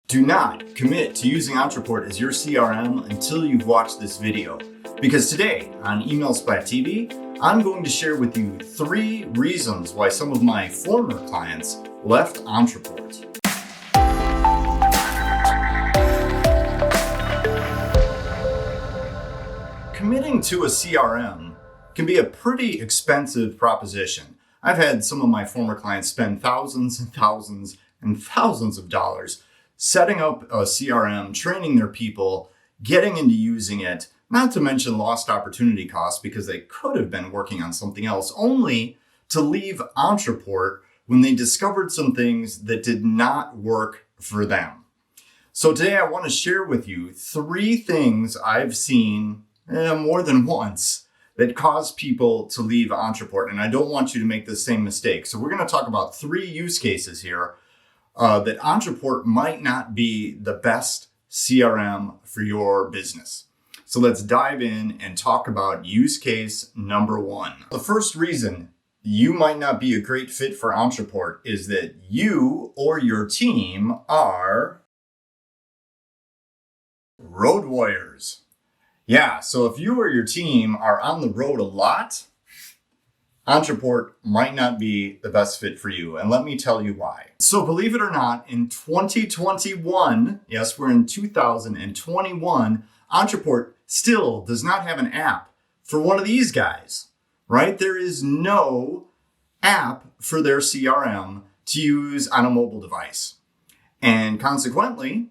Do not commit to using Ontraport as your CRM until you've watched this video. Because today on Email Splat TV, I'm going to share with you 3 reasons why some of my former clients left Ontraport. Committing to a CRM can be a pretty expensive proposition. I've had some of my former clients spend thousands and thousands and thousands of dollars setting up a CRM, training their people, getting into using it, not to mention lost opportunity costs because they could have been working on something else, only to leave Ontraport when they discovered some things that did not work for them. So today I want to share with you 3 things I've seen more than once that cause people to leave Ontraport, and I don't want you to make the same mistake. So we're going to talk about 3 use cases here that Ontraport might not be the best CRM for your business. So let's dive in and talk about use case number 1. The first reason you might not be a great fit for Ontraport is that you or your team are road warriors. Yeah, so if you or your team are on the road a lot, Ontraport might not be the best fit for you, and let me tell you why. So believe it or not, in 2021, yes, we're in 2021, Ontraport still does not have an app for one of these guys, right? There is no app for their CRM to use on a mobile device. And consequently,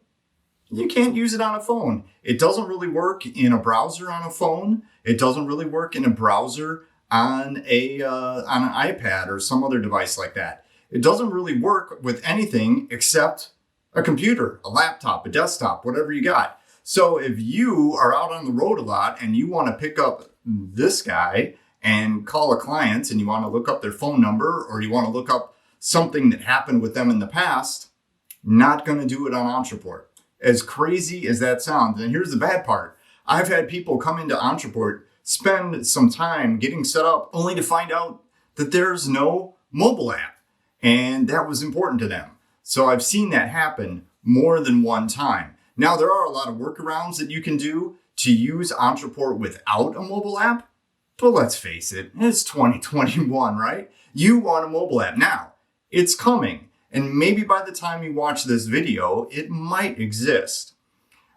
you can't use it on a phone. It doesn't really work in a browser on a phone. It doesn't really work in a browser on an iPad or some other device like that. It doesn't really work with anything except a computer, a laptop, a desktop, whatever you got. So if you are out on the road a lot and you want to pick up this guy and call a client and you want to look up their phone number or you want to look up something that happened with them in the past, not going to do it on Ontraport. As crazy as that sounds, and here's the bad part. I've had people come into Ontraport, spend some time getting set up only to find out that there's no mobile app. And that was important to them. So I've seen that happen more than one time. Now, there are a lot of workarounds that you can do to use Ontraport without a mobile app. But let's face it, it's 2021, right? You want a mobile app. Now, it's coming. And maybe by the time you watch this video, it might exist.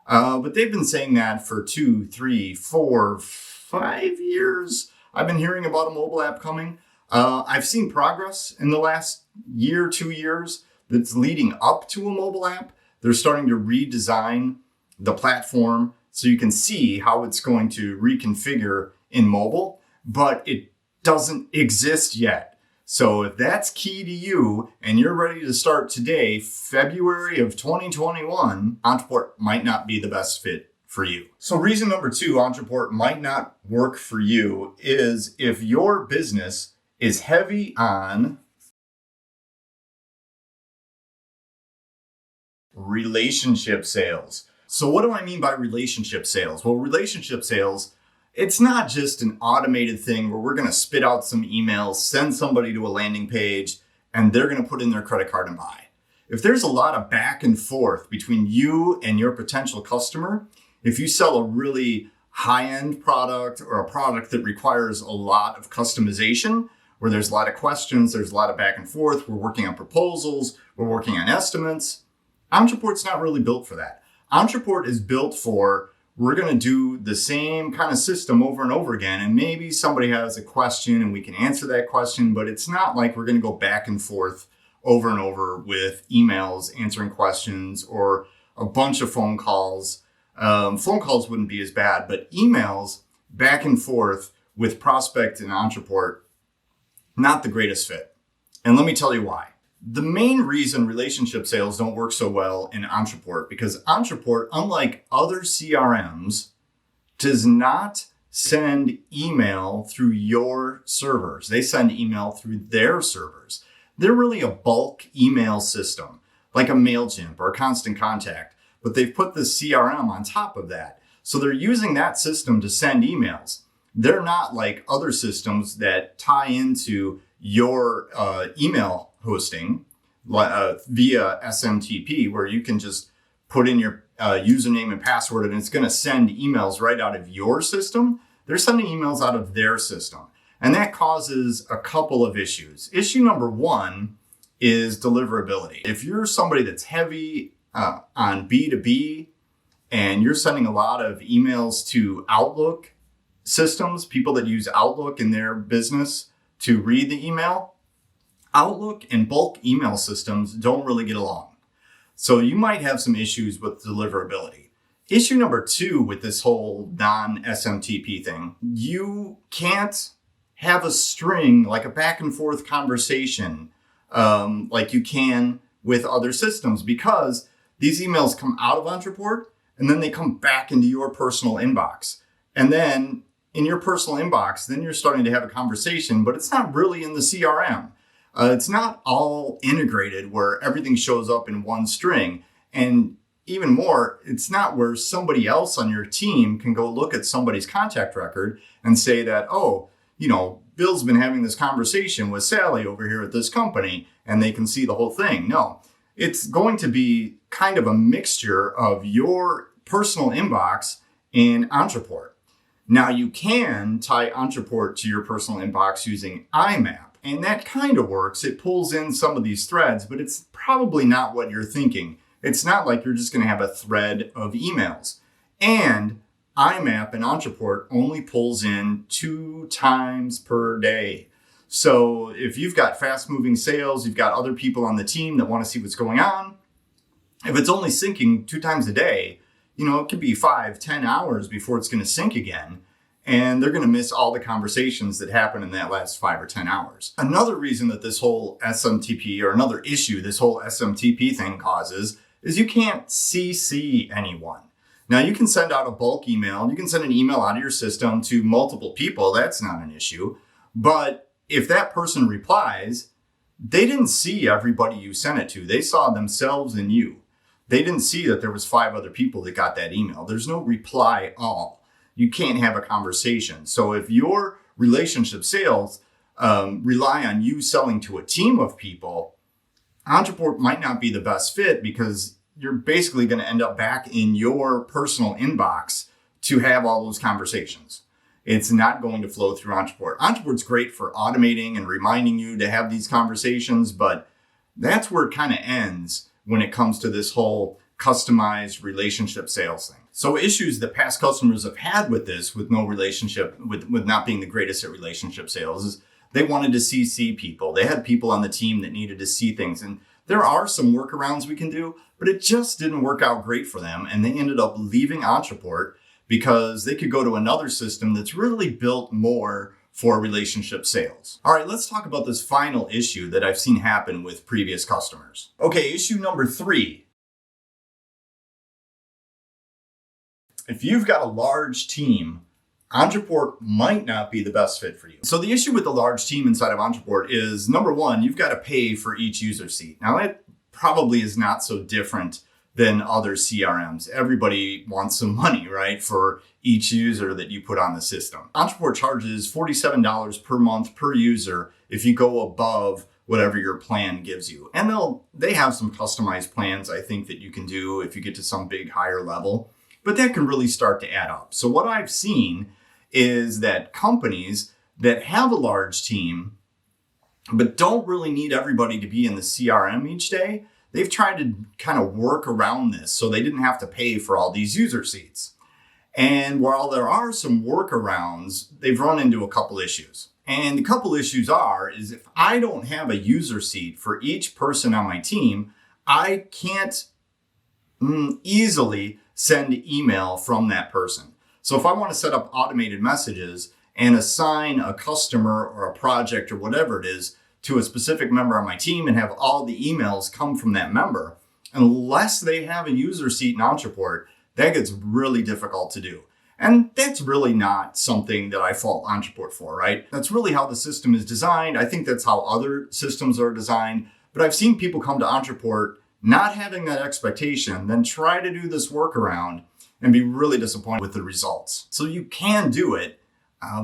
But they've been saying that for 2, 3, 4, 5 years. I've been hearing about a mobile app coming. I've seen progress in the last year, 2 years that's leading up to a mobile app. They're starting to redesign the platform so you can see how it's going to reconfigure in mobile, but it doesn't exist yet. So if that's key to you and you're ready to start today, February of 2021, Ontraport might not be the best fit for you. So reason number 2, Ontraport might not work for you is if your business is heavy on relationship sales. So what do I mean by relationship sales? Well, relationship sales, it's not just an automated thing where we're going to spit out some emails, send somebody to a landing page, and they're going to put in their credit card and buy. If there's a lot of back and forth between you and your potential customer, if you sell a really high-end product or a product that requires a lot of customization, where there's a lot of questions, there's a lot of back and forth, we're working on proposals, we're working on estimates, Ontraport's not really built for that. Ontraport is built for, we're going to do the same kind of system over and over again, and maybe somebody has a question and we can answer that question, but it's not like we're going to go back and forth over and over with emails, answering questions, or a bunch of phone calls. Phone calls wouldn't be as bad, but emails back and forth with prospect and Ontraport, not the greatest fit. And let me tell you why. The main reason relationship sales don't work so well in Ontraport, because Ontraport, unlike other CRMs, does not send email through your servers. They send email through their servers. They're really a bulk email system, like a MailChimp or a Constant Contact, but they've put the CRM on top of that. So they're using that system to send emails. They're not like other systems that tie into your email hosting via SMTP, where you can just put in your username and password, and it's going to send emails right out of your system. They're sending emails out of their system. And that causes a couple of issues. Issue number one is deliverability. If you're somebody that's heavy on B2B and you're sending a lot of emails to Outlook systems, people that use Outlook in their business to read the email, Outlook and bulk email systems don't really get along. So you might have some issues with deliverability. Issue number two with this whole non-SMTP thing, you can't have a string, like a back and forth conversation, like you can with other systems, because these emails come out of Ontraport and then they come back into your personal inbox. And then in your personal inbox, then you're starting to have a conversation, but it's not really in the CRM. It's not all integrated where everything shows up in one string. And even more, it's not where somebody else on your team can go look at somebody's contact record and say that, oh, Bill's been having this conversation with Sally over here at this company, and they can see the whole thing. No, it's going to be kind of a mixture of your personal inbox and Ontraport. Now, you can tie Ontraport to your personal inbox using IMAP, and that kind of works. It pulls in some of these threads, but it's probably not what you're thinking. It's not like you're just going to have a thread of emails. And IMAP and Ontraport only pulls in 2 times per day. So if you've got fast moving sales, you've got other people on the team that want to see what's going on, if it's only syncing 2 times a day, it could be 5-10 hours before it's going to sync again. And they're going to miss all the conversations that happen in that last 5 or 10 hours. Another reason that this whole SMTP, or another issue this whole SMTP thing causes, is you can't CC anyone. Now, you can send out a bulk email. You can send an email out of your system to multiple people. That's not an issue. But if that person replies, they didn't see everybody you sent it to. They saw themselves and you. They didn't see that there was 5 other people that got that email. There's no reply all. You can't have a conversation. So if your relationship sales rely on you selling to a team of people, Ontraport might not be the best fit, because you're basically going to end up back in your personal inbox to have all those conversations. It's not going to flow through Ontraport. Ontraport's great for automating and reminding you to have these conversations, but that's where it kind of ends when it comes to this whole customized relationship sales thing. So issues that past customers have had with this, with no relationship, with not being the greatest at relationship sales, is they wanted to CC people. They had people on the team that needed to see things. And there are some workarounds we can do, but it just didn't work out great for them. And they ended up leaving Ontraport because they could go to another system that's really built more for relationship sales. All right, let's talk about this final issue that I've seen happen with previous customers. Okay, issue number 3. If you've got a large team, Ontraport might not be the best fit for you. So the issue with the large team inside of Ontraport is, number one, you've got to pay for each user seat. Now, that probably is not so different than other CRMs. Everybody wants some money, right, for each user that you put on the system. Ontraport charges $47 per month per user if you go above whatever your plan gives you. And they have some customized plans, I think, that you can do if you get to some big higher level. But that can really start to add up. So what I've seen is that companies that have a large team but don't really need everybody to be in the CRM each day, they've tried to kind of work around this so they didn't have to pay for all these user seats. And while there are some workarounds, they've run into a couple issues. And the couple issues is if I don't have a user seat for each person on my team, I can't easily send email from that person. So if I want to set up automated messages and assign a customer or a project or whatever it is to a specific member on my team and have all the emails come from that member, unless they have a user seat in Ontraport, that gets really difficult to do. And that's really not something that I fault Ontraport for, right? That's really how the system is designed. I think that's how other systems are designed. But I've seen people come to Ontraport not having that expectation, then try to do this workaround and be really disappointed with the results. So you can do it,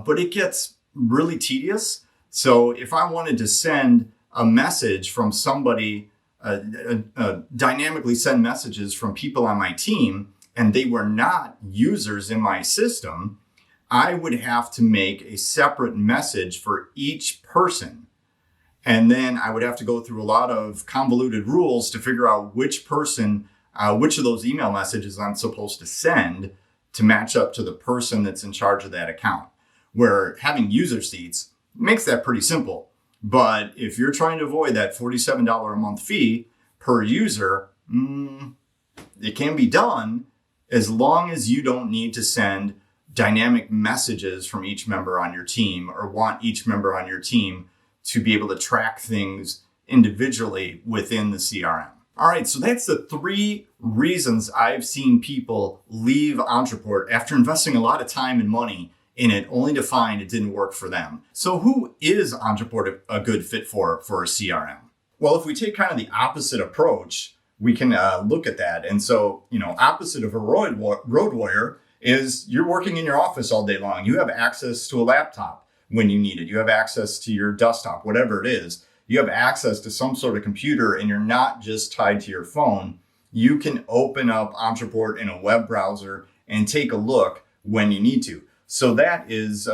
but it gets really tedious. So if I wanted to send a message from somebody dynamically send messages from people on my team and they were not users in my system, I would have to make a separate message for each person. And then I would have to go through a lot of convoluted rules to figure out which person, which of those email messages I'm supposed to send to match up to the person that's in charge of that account. Where having user seats makes that pretty simple. But if you're trying to avoid that $47 a month fee per user, it can be done as long as you don't need to send dynamic messages from each member on your team or want each member on your team to be able to track things individually within the CRM. All right, so that's the 3 reasons I've seen people leave Ontraport after investing a lot of time and money in it, only to find it didn't work for them. So who is Ontraport a good fit for a CRM? Well, if we take kind of the opposite approach, we can look at that. And so, opposite of a road warrior is you're working in your office all day long. You have access to a laptop when you need it. You have access to your desktop, whatever it is. You have access to some sort of computer and you're not just tied to your phone. You can open up Ontraport in a web browser and take a look when you need to. So that is,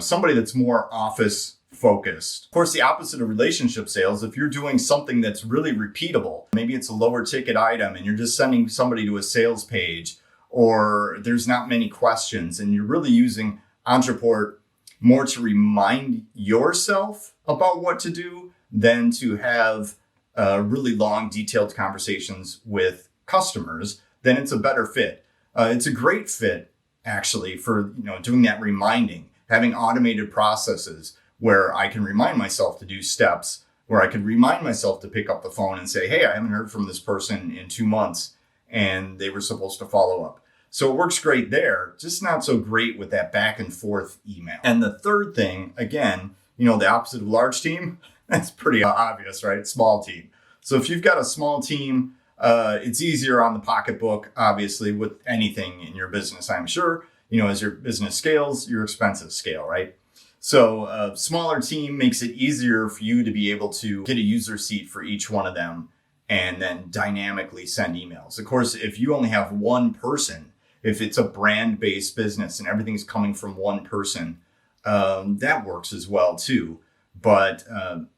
somebody that's more office focused. Of course, the opposite of relationship sales, if you're doing something that's really repeatable, maybe it's a lower ticket item and you're just sending somebody to a sales page, or there's not many questions and you're really using Ontraport more to remind yourself about what to do than to have really long, detailed conversations with customers, then it's a better fit. It's a great fit actually for doing that reminding, having automated processes where I can remind myself to do steps, where I can remind myself to pick up the phone and say, hey, I haven't heard from this person in 2 months and they were supposed to follow up. So it works great there, just not so great with that back and forth email. And the third thing, again, the opposite of large team, that's pretty obvious, right? Small team. So if you've got a small team, it's easier on the pocketbook, obviously, with anything in your business, I'm sure. As your business scales, your expenses scale, right? So a smaller team makes it easier for you to be able to get a user seat for each one of them and then dynamically send emails. Of course, if you only have one person, if it's a brand-based business and everything's coming from one person, that works as well too. But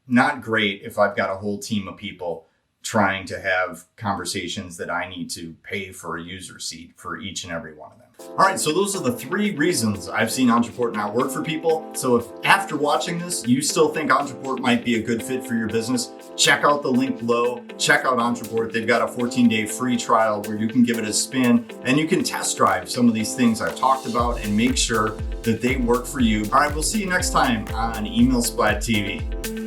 not great if I've got a whole team of people trying to have conversations that I need to pay for a user seat for each and every one of them. All right, so those are the 3 reasons I've seen Ontraport not work for people. So if after watching this, you still think Ontraport might be a good fit for your business, check out the link below. Check out Ontraport. They've got a 14-day free trial where you can give it a spin and you can test drive some of these things I've talked about and make sure that they work for you. All right, we'll see you next time on Email Splat TV.